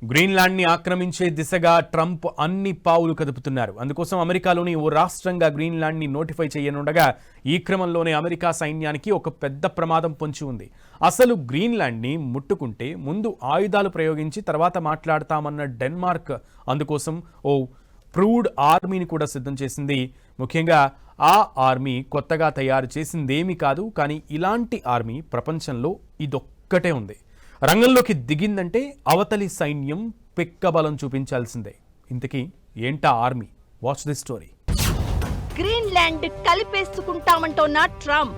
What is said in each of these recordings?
Greenland ని ఆక్రమించే దిశగా Trump అన్ని పావులు కదుపుతున్నారు. అందుకోసం అమెరికాలోని ఓ రాష్ట్రంగా గ్రీన్లాండ్ ని నోటిఫై చేయనుండగా ఈ క్రమంలోనే అమెరికా సైన్యానికి ఒక పెద్ద ప్రమాదం పొంచి ఉంది. అసలు గ్రీన్లాండ్ ని ముట్టుకుంటే ముందు ఆయుధాలు ప్రయోగించి తర్వాత మాట్లాడతామన్న డెన్మార్క్ అందుకోసం ఓ ప్రూవ్డ్ ఆర్మీని కూడా సిద్ధం చేసింది. ముఖ్యంగా ఆ ఆర్మీ కొత్తగా తయారు చేసిందేమీ కాదు, కానీ ఇలాంటి ఆర్మీ ప్రపంచంలో ఇదొక్కటే ఉంది. రంగంలోకి దిగిందంటే అవతలి సైన్యం పిక్కబలం చూపించాల్సిందే. ఇంతకీ ఏంటా army? Watch the story. Greenland కలిపేసుకుంటామంటోన్న ట్రంప్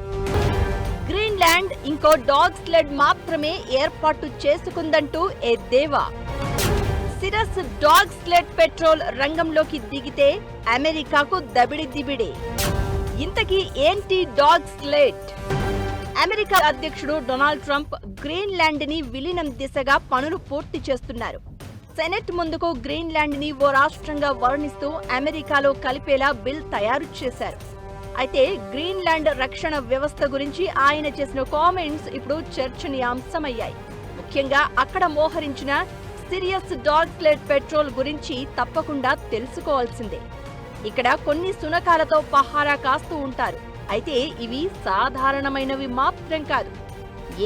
గ్రీన్లాండ్ ఇంకో డాగ్ స్లెడ్ మాత్రమే ఏర్పాటు చేసుకుందంటూ ఎద్దేవా. సిరస్ డాగ్ స్లెడ్ పెట్రోల్ రంగంలోకి దిగితే అమెరికాకు దబిడి. ఇంతకీ ఏంటి డాగ్ స్లెడ్? అమెరికా అధ్యక్షుడు డొనాల్డ్ ట్రంప్ గ్రీన్లాండ్ ని విలీనం దిశగా పనులు పూర్తి చేస్తున్నారు. సెనెట్ ముందుకు గ్రీన్లాండ్ ని ఓ రాష్ట్రంగా వర్ణిస్తూ అమెరికాలో కలిపేలా బిల్ తయారు చేశారు. అయితే గ్రీన్లాండ్ రక్షణ వ్యవస్థ గురించి ఆయన చేసిన కామెంట్స్ ఇప్పుడు చర్చనీయాంశమయ్యాయి. ముఖ్యంగా అక్కడ మోహరించిన సిరియస్ డాగ్ స్లెడ్ పెట్రోల్ గురించి తప్పకుండా తెలుసుకోవాల్సిందే. ఇక్కడ కొన్ని శునకాలతో పహారా కాస్తూ ఉంటారు. అయితే ఇవి సాధారణమైనవి మాత్రం కాదు.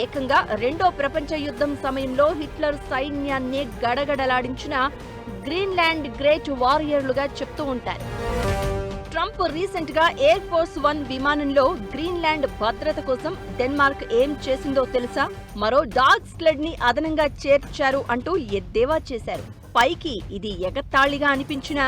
ఏకంగా రెండో ప్రపంచ యుద్ధం సమయంలో హిట్లర్ సైన్యాన్నే గడగడలాడించిన గ్రీన్లాండ్ గ్రేట్ వారియర్లుగా చెప్తూ ఉంటారు. ట్రంప్ రీసెంట్ గా ఎయిర్ ఫోర్స్ 1 విమానంలో గ్రీన్లాండ్ భద్రత కోసం డెన్మార్క్ ఏం చేసిందో తెలుసా? మరో డాగ్ స్లెడ్ ని అదనంగా చేర్చారు అంటూ ఎద్దేవా చేశారు. పైకి ఇది ఎగతాళిగా అనిపించిన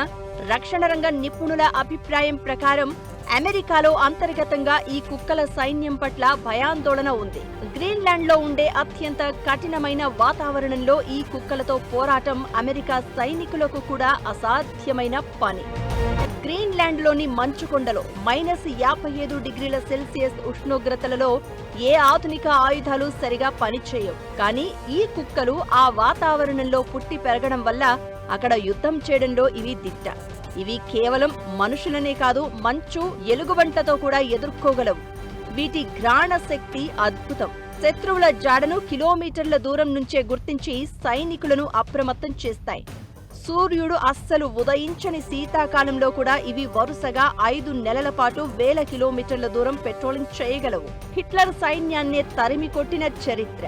రక్షణ రంగ నిపుణుల అభిప్రాయం ప్రకారం అమెరికాలో అంతర్గతంగా ఈ కుక్కల సైన్యం పట్ల భయాందోళన ఉంది. గ్రీన్లాండ్ లో ఉండే అత్యంత కఠినమైన వాతావరణంలో ఈ కుక్కలతో పోరాటం అమెరికా సైనికులకు కూడా అసాధ్యమైన పని. గ్రీన్లాండ్ లోని మంచుకొండలో -57°C ఉష్ణోగ్రతలలో ఏ ఆధునిక ఆయుధాలు సరిగా పనిచేయవు. కానీ ఈ కుక్కలు ఆ వాతావరణంలో పుట్టి పెరగడం వల్ల అక్కడ యుద్ధం చేయడంలో ఇవి దిట్ట. ఇవి కేవలం మనుషులనే కాదు, మంచు ఎలుగుబంట్లతో కూడా ఎదుర్కోగలవు. వీటి ఘ్రాణ శక్తి అద్భుతం. శత్రువుల జాడను కిలోమీటర్ల దూరం నుంచే గుర్తించి సైనికులను అప్రమత్తం చేస్తాయి. సూర్యుడు అస్సలు ఉదయించని శీతాకాలంలో కూడా ఇవి వరుసగా 5 నెలల పాటు 1000 కిలోమీటర్ల దూరం పెట్రోలింగ్ చేయగలవు. హిట్లర్ సైన్యాన్నే తరిమి కొట్టిన చరిత్ర.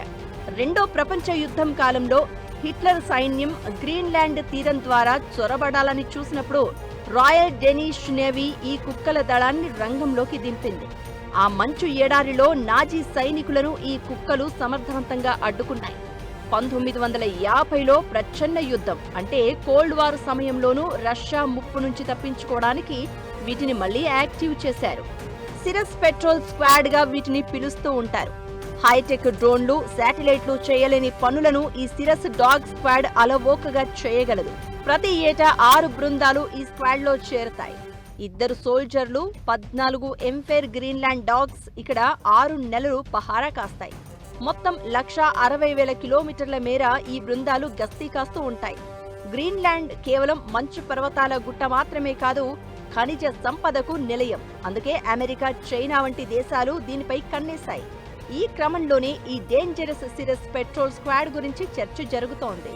రెండో ప్రపంచ యుద్ధం కాలంలో హిట్లర్ సైన్యం గ్రీన్లాండ్ తీరం ద్వారా చొరబడాలని చూసినప్పుడు రాయల్ డెనిష్ నేవీ ఈ కుక్కల దళాన్ని రంగంలోకి దింపింది. ఆ మంచు ఎడారిలో నాజీ సైనికులను ఈ కుక్కలు సమర్థవంతంగా అడ్డుకున్నాయి. 1950లో ప్రచ్ఛన్న యుద్ధం అంటే కోల్డ్ వార్ సమయంలోనూ రష్యా ముప్పు నుంచి తప్పించుకోవడానికి వీటిని మళ్లీ యాక్టివ్ చేశారు. సిరస్ పెట్రోల్ స్క్వాడ్ గా వీటిని పిలుస్తూ ఉంటారు. హైటెక్ డ్రోన్లు, శాటిలైట్లు చేయలేని పనులను ఈ సిరస్ డాగ్ స్క్వాడ్ అలవోకగా చేయగలదు. ప్రతి ఏటా 6 బృందాలు ఈ స్క్వాడ్ లో చేరతాయి. 2 సోల్జర్లు, 14 ఎంఫైర్ గ్రీన్లాండ్ డాగ్స్ ఇక్కడ 6 నెలలు పహారా కాస్తాయి. మొత్తం 1,60,000 కిలోమీటర్ల మేర ఈ బృందాలు గస్తీ కాస్తూ ఉంటాయి. గ్రీన్లాండ్ కేవలం మంచు పర్వతాల గుట్ట మాత్రమే కాదు, ఖనిజ సంపదకు నిలయం. అందుకే అమెరికా, చైనా వంటి దేశాలు దీనిపై కన్నేశాయి. ఈ క్రమంలోనే ఈ డేంజరస్ సిరస్ పెట్రోల్ స్క్వాడ్ గురించి చర్చ జరుగుతోంది.